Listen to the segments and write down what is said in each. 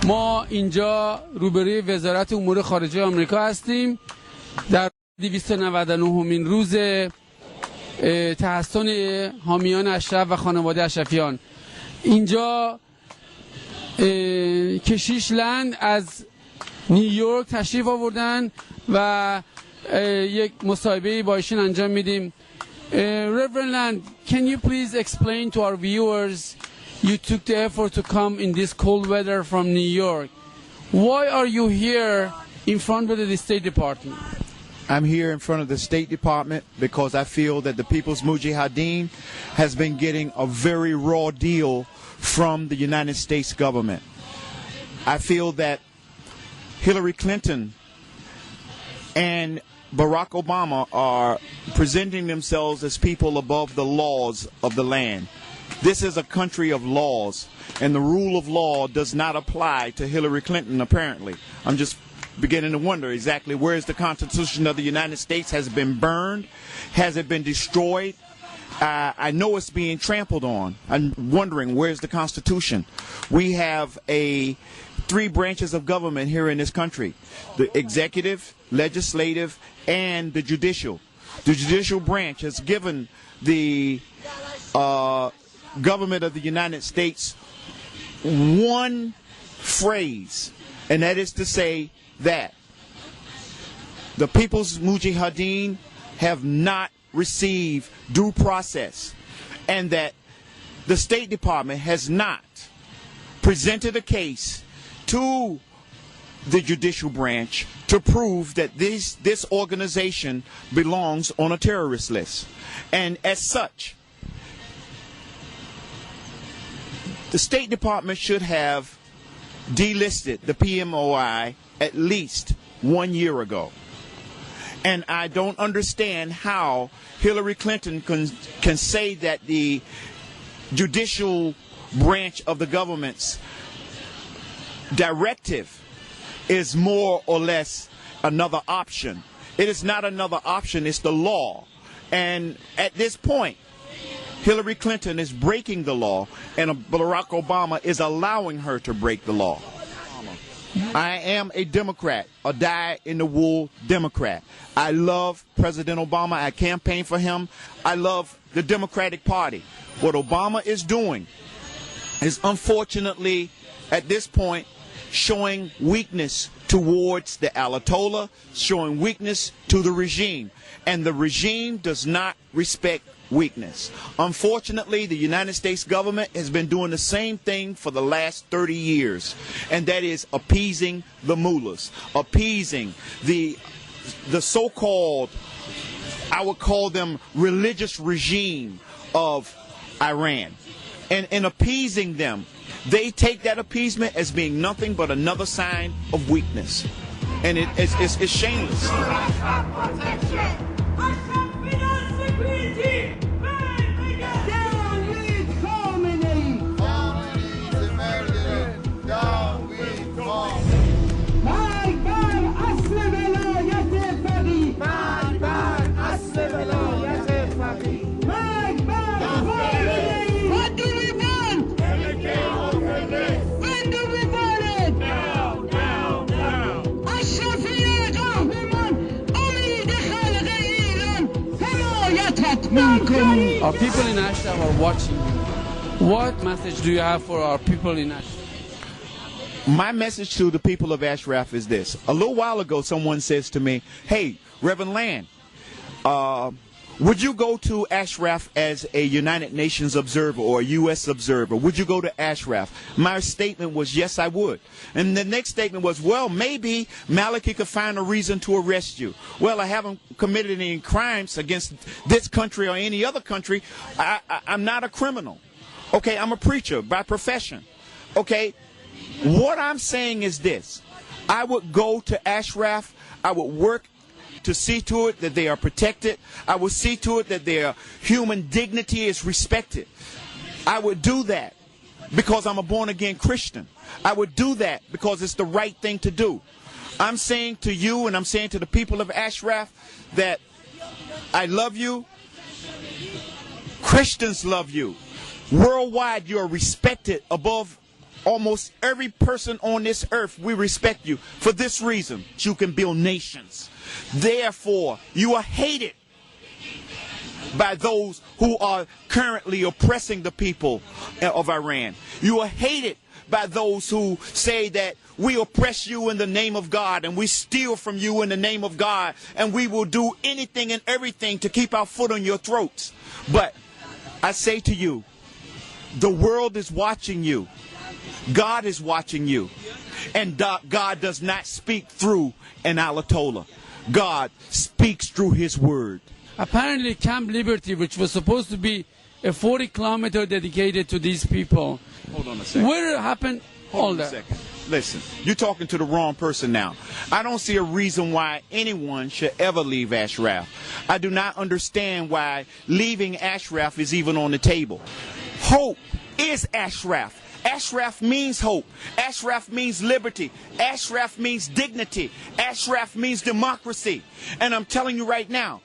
ما اینجا روبروی وزارت امور خارجه آمریکا هستیم در 299مین روز تحسن حامیان اشرف و خانواده اشرفیان. اینجا کشیش لند از نیویورک تشریف آوردن و یک مصاحبه با ایشون انجام میدیم. Reverend Land, can you please explain to our viewers, you took the effort to come in this cold weather from New York. Why are you here in front of the State Department? I'm here in front of the State Department because I feel that the People's Mujahideen has been getting a very raw deal from the United States government. I feel that Hillary Clinton and Barack Obama are presenting themselves as people above the laws of the land. This is a country of laws, and the rule of law does not apply to Hillary Clinton, apparently. I'm just beginning to wonder exactly where is the Constitution of the United States? Has it been burned? Has it been destroyed? I know it's being trampled on. I'm wondering, where's the Constitution? We have three branches of government here in this country: the executive, legislative, and the judicial. The judicial branch has given the government of the United States one phrase, and that is to say that the People's Mujahideen have not received due process, and that the State Department has not presented a case to the judicial branch to prove that this organization belongs on a terrorist list. And as such, the State Department should have delisted the PMOI at least 1 year ago. And I don't understand how Hillary Clinton can say that the judicial branch of the government's directive is more or less another option. It is not another option, it's the law. And at this point, Hillary Clinton is breaking the law, and Barack Obama is allowing her to break the law. I am a Democrat, a die-in-the-wool Democrat. I love President Obama. I campaign for him. I love the Democratic Party. What Obama is doing is, unfortunately, at this point, showing weakness towards the Ayatollah, showing weakness to the regime. And the regime does not respect weakness. Unfortunately, the United States government has been doing the same thing for the last 30 years, and that is appeasing the mullahs, appeasing the so-called, I would call them, religious regime of Iran. And in appeasing them, they take that appeasement as being nothing but another sign of weakness. And it's shameless. Our people in Ashraf are watching you. What message do you have for our people in Ashraf? My message to the people of Ashraf is this. A little while ago, someone says to me, hey, Reverend Land, would you go to Ashraf as a United Nations observer or a U.S. observer? Would you go to Ashraf? My statement was, yes, I would. And the next statement was, well, maybe Maliki could find a reason to arrest you. Well, I haven't committed any crimes against this country or any other country. I'm not a criminal. Okay, I'm a preacher by profession. Okay, what I'm saying is this. I would go to Ashraf. I would work to see to it that they are protected. I would see to it that their human dignity is respected. I would do that because I'm a born-again Christian. I would do that because it's the right thing to do. I'm saying to you, and I'm saying to the people of Ashraf, that I love you. Christians love you. Worldwide, you are respected above almost every person on this earth, we respect you. For this reason, you can build nations. Therefore, you are hated by those who are currently oppressing the people of Iran. You are hated by those who say that we oppress you in the name of God and we steal from you in the name of God and we will do anything and everything to keep our foot on your throats. But I say to you, the world is watching you. God is watching you. And God does not speak through an Ayatollah. God speaks through his word. Apparently Camp Liberty, which was supposed to be a 40-kilometer dedicated to these people. Hold on a second. Where happened all that? Hold on a second. Listen, you're talking to the wrong person now. I don't see a reason why anyone should ever leave Ashraf. I do not understand why leaving Ashraf is even on the table. Hope is Ashraf. Ashraf means hope. Ashraf means liberty. Ashraf means dignity. Ashraf means democracy. And I'm telling you right now,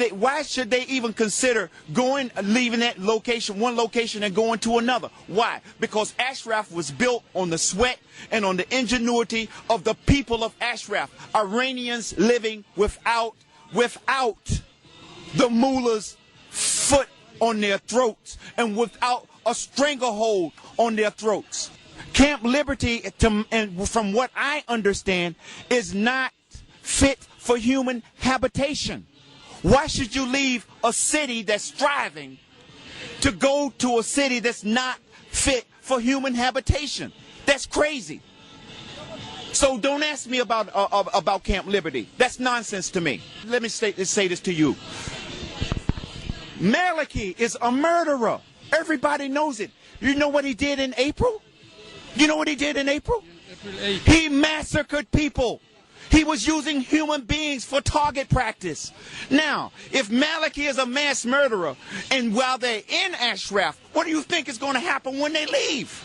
why should they even consider leaving that location, one location, and going to another? Why? Because Ashraf was built on the sweat and on the ingenuity of the people of Ashraf. Iranians living without the mullah's foot on their throats and without a stranglehold on their throats. Camp Liberty, and from what I understand, is not fit for human habitation. Why should you leave a city that's thriving to go to a city that's not fit for human habitation? That's crazy. So don't ask me about Camp Liberty. That's nonsense to me. Let me say this to you. Maliki is a murderer. Everybody knows it. You know what he did in April? You know what he did in April? April 8th. He massacred people. He was using human beings for target practice. Now, if Maliki is a mass murderer, and while they're in Ashraf, what do you think is going to happen when they leave?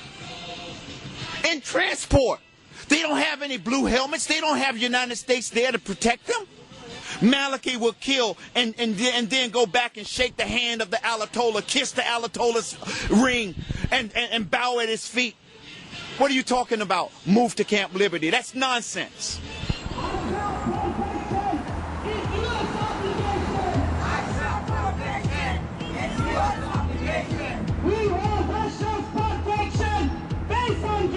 In transport, they don't have any blue helmets. They don't have United States there to protect them. Maliki will kill and then go back and shake the hand of the Ayatollah, kiss the Ayatollah's ring, and bow at his feet. What are you talking about? Move to Camp Liberty. That's nonsense. We want Ashraf's protection based on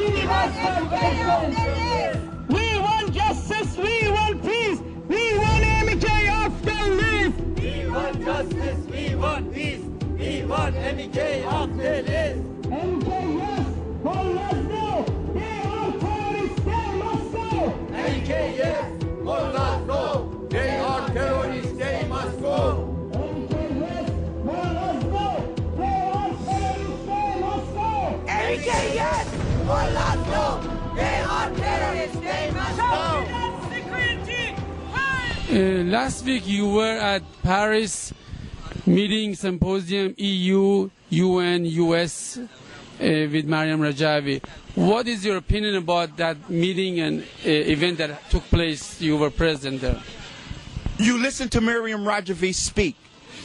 We want justice, we want peace, we want MEK off the list. We want justice, we want peace, we want MEK off the list. MEK, yes, but let's go. They are terrorists, they must go. MEK, yes, Mullahs no. They are terrorists, they must go. MEK, yes, but let's go. They are terrorists, they must go. MEK, yes, Mullahs no. They are terrorists, they must go. Last week you were at Paris meeting symposium EU, UN, US with Mariam Rajavi. What is your opinion about that meeting and event that took place? You were present there. You listen to Mariam Rajavi speak.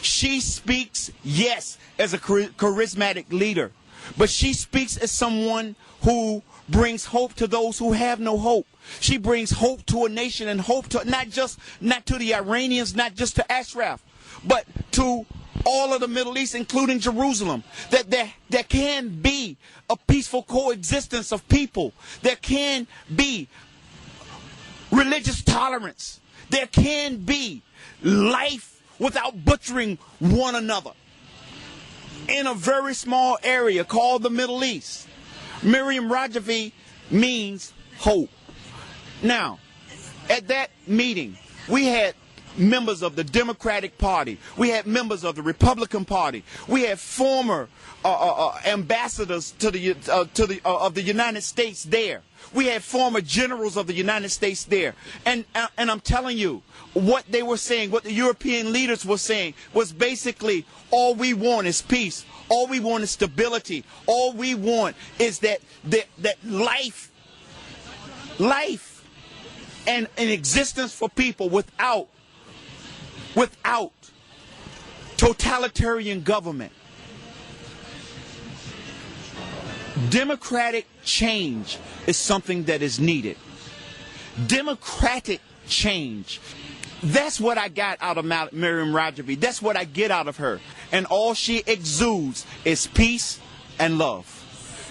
She speaks, yes, as a charismatic leader, but she speaks as someone who brings hope to those who have no hope. She brings hope to a nation and hope to not to the Iranians, not just to Ashraf, but to all of the Middle East, including Jerusalem, that there can be a peaceful coexistence of people. There can be religious tolerance. There can be life without butchering one another in a very small area called the Middle East. Mariam Rajavi means hope. Now, at that meeting, we had members of the Democratic Party. We had members of the Republican Party. We had former ambassadors of the United States there. We had former generals of the United States there. And I'm telling you, what they were saying, what the European leaders were saying, was basically all we want is peace. All we want is stability. All we want is that life and an existence for people without totalitarian government. Democratic change is something that is needed. Democratic change. That's what I got out of Miriam Rajabi. That's what I get out of her. And all she exudes is peace and love.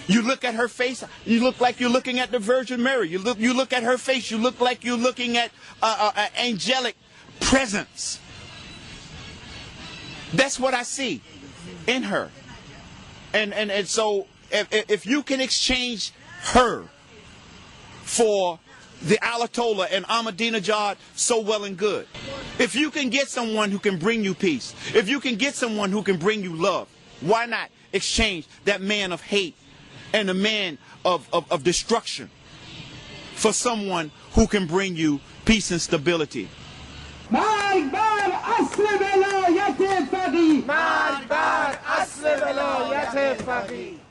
You look at her face, you look like you're looking at the Virgin Mary. You look at her face, you look like you're looking at an angelic presence. That's what I see in her. And so if you can exchange her for the Ayatollah and Ahmadinejad, so well and good. If you can get someone who can bring you peace, if you can get someone who can bring you love, why not exchange that man of hate and the man of destruction for someone who can bring you peace and stability? مرگ بر اصل ولایت فقیه. مرگ بر اصل ولایت فقیه.